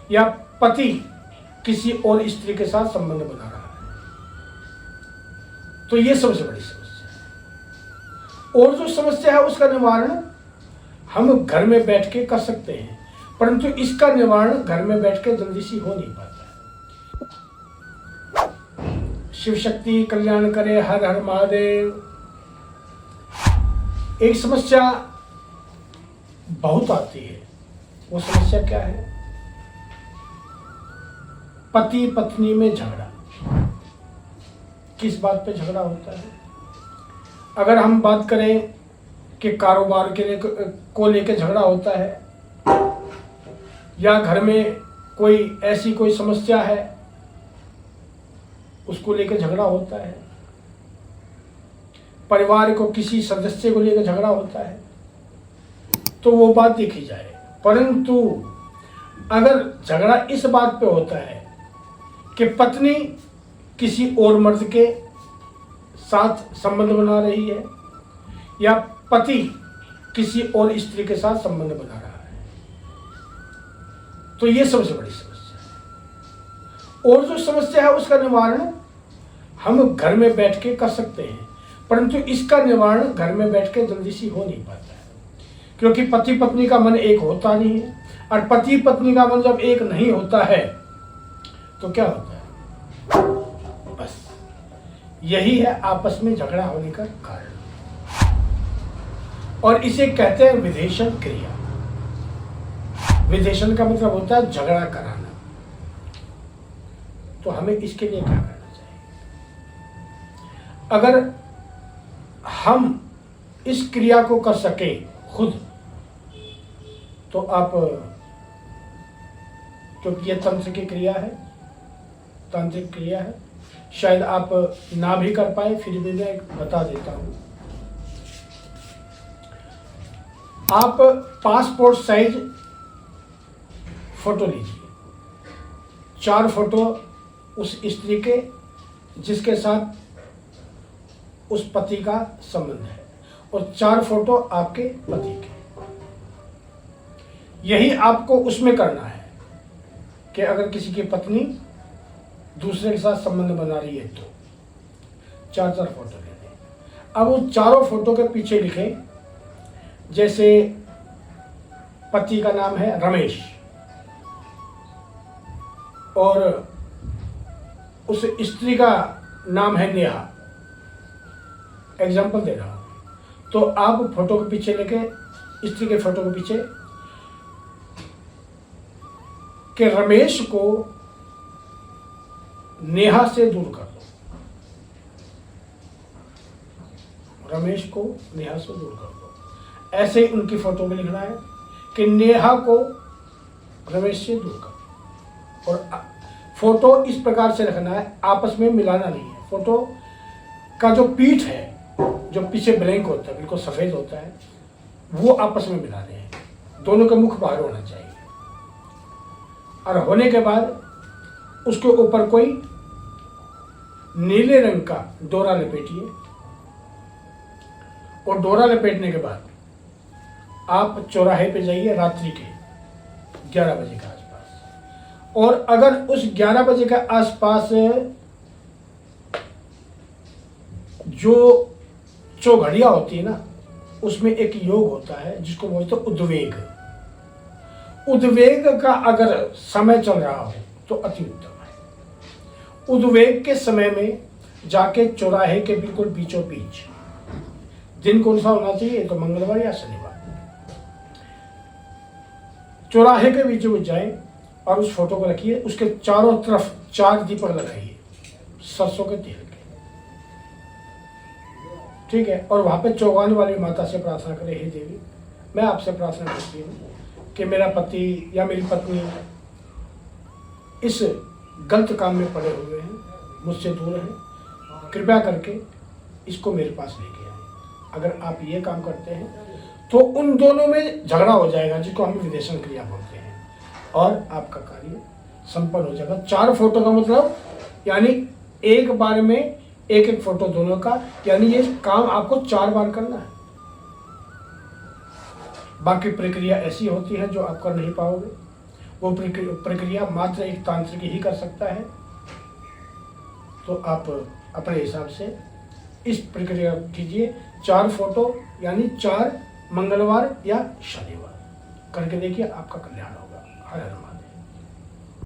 या पति किसी और स्त्री के साथ संबंध बना रहा है, तो ये सबसे बड़ी समस्या है। और जो समस्या है उसका निवारण हम घर में बैठ के कर सकते हैं, परंतु इसका निवारण घर में बैठ के जल्दी से हो नहीं पाता है। शिव शक्ति कल्याण करे, हर हर महादेव। एक समस्या बहुत आती है, वो समस्या क्या है? पति पत्नी में झगड़ा। किस बात पे झगड़ा होता है? अगर हम बात करें कि कारोबार को लेकर झगड़ा होता है, या घर में कोई ऐसी कोई समस्या है उसको लेकर झगड़ा होता है, परिवार को किसी सदस्य को लेकर झगड़ा होता है, तो वो बात देखी जाए। परंतु अगर झगड़ा इस बात पे होता है कि पत्नी किसी और मर्द के साथ संबंध बना रही है या पति किसी और स्त्री के साथ संबंध बना रहा है, तो ये सबसे बड़ी समस्या है। और जो समस्या है उसका निवारण हम घर में बैठ के कर सकते हैं, परंतु इसका निवारण घर में बैठ के जल्दी से हो नहीं पाता है, क्योंकि पति पत्नी का मन एक होता नहीं है। और पति पत्नी का मन जब एक नहीं होता है तो क्या होता है? बस यही है आपस में झगड़ा होने का कारण, और इसे कहते हैं विधेषण क्रिया। विधेषण का मतलब होता है झगड़ा कराना। तो हमें इसके लिए क्या करना चाहिए? अगर हम इस क्रिया को कर सके खुद, तो आप, क्योंकि यह तंत्र की क्रिया है, तांत्रिक क्रिया है, शायद आप ना भी कर पाए, फिर भी मैं बता देता हूं। आप पासपोर्ट साइज फोटो लीजिए, 4 फोटो उस स्त्री के जिसके साथ उस पति का संबंध है, और 4 फोटो आपके पति के। यही आपको उसमें करना है कि अगर किसी की पत्नी दूसरे के साथ संबंध बना रही है तो 4 फोटो ले लें। अब उन चारों फोटो के पीछे लिखें, जैसे पति का नाम है रमेश और उस स्त्री का नाम है नेहा, एग्जाम्पल दे रहा हूं। तो आप फोटो के पीछे लेके, स्त्री के फोटो के पीछे, कि रमेश को नेहा से दूर कर दो, रमेश को नेहा से दूर कर दो। ऐसे ही उनकी फोटो में लिखना है कि नेहा को रमेश से दूर कर दो, और फोटो इस प्रकार से रखना है, आपस में मिलाना नहीं है। फोटो का जो पीठ है, जो पीछे ब्लैंक होता है, बिल्कुल सफेद होता है, वो आपस में मिलाने हैं। दोनों का मुख बाहर होना चाहिए, और होने के बाद उसके ऊपर कोई नीले रंग का डोरा लपेटिए, और डोरा लपेटने के बाद आप चौराहे पे जाइए रात्रि के 11 बजे के आसपास। और अगर उस 11 बजे के आसपास जो चौघड़िया होती है ना, उसमें एक योग होता है जिसको बोलते हैं उद्वेग। उद्वेग का अगर समय चल रहा हो तो अति उत्तम है। उद्वेग के समय में जाके चौराहे के बिल्कुल बीचों बीच, दिन कौन सा होना चाहिए? तो मंगलवार या शनिवार, चौराहे के बीचों बीच जाए और उस फोटो को रखिए। उसके चारों तरफ 4 दीपक लगाइए सरसों के तेल के, ठीक है। और वहां पे चौगान वाली माता से प्रार्थना करें, हे देवी, मैं आपसे प्रार्थना करती हूँ कि मेरा पति या मेरी पत्नी इस गलत काम में पड़े हुए हैं, मुझसे दूर हैं, कृपया करके इसको मेरे पास लेके आए। अगर आप ये काम करते हैं तो उन दोनों में झगड़ा हो जाएगा, जिसको हम विदेशन क्रिया बोलते हैं, और आपका कार्य संपन्न हो जाएगा। 4 फोटो का मतलब यानी एक बार में एक फोटो दोनों का, यानी ये काम आपको 4 बार करना है। बाकी प्रक्रिया ऐसी होती है जो आप कर नहीं पाओगे, वो प्रक्रिया मात्र एक तांत्रिक ही कर सकता है। तो आप अपने हिसाब से इस प्रक्रिया कीजिए। 4 फोटो यानी 4 मंगलवार या शनिवार करके देखिए, आपका कल्याण होगा। हर हर महादेव।